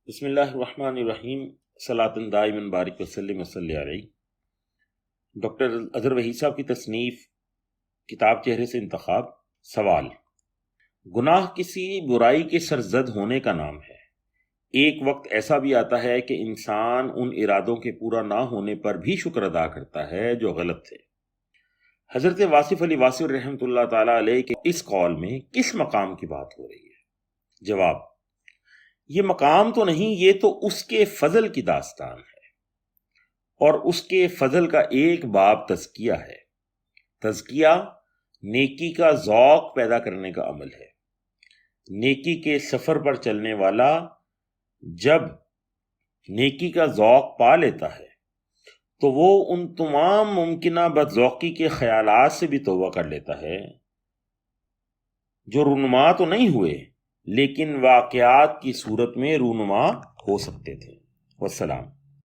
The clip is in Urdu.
بسم اللہ الرحمن الرحیم، صلاۃ دائما بارک وسلم وصلی علیہ۔ ڈاکٹر اظہر وحید صاحب کی تصنیف کتاب چہرے سے انتخاب۔ سوال: گناہ کسی برائی کے سرزد ہونے کا نام ہے۔ ایک وقت ایسا بھی آتا ہے کہ انسان ان ارادوں کے پورا نہ ہونے پر بھی شکر ادا کرتا ہے جو غلط تھے۔ حضرت واصف علی واصف رحمۃ اللہ تعالی علیہ کے اس قول میں کس مقام کی بات ہو رہی ہے؟ جواب: یہ مقام تو نہیں، یہ تو اس کے فضل کی داستان ہے، اور اس کے فضل کا ایک باب تزکیہ ہے۔ تزکیہ نیکی کا ذوق پیدا کرنے کا عمل ہے۔ نیکی کے سفر پر چلنے والا جب نیکی کا ذوق پا لیتا ہے تو وہ ان تمام ممکنہ بدذوقی کے خیالات سے بھی توبہ کر لیتا ہے جو رونما تو نہیں ہوئے لیکن واقعات کی صورت میں رونما ہو سکتے تھے۔ والسلام۔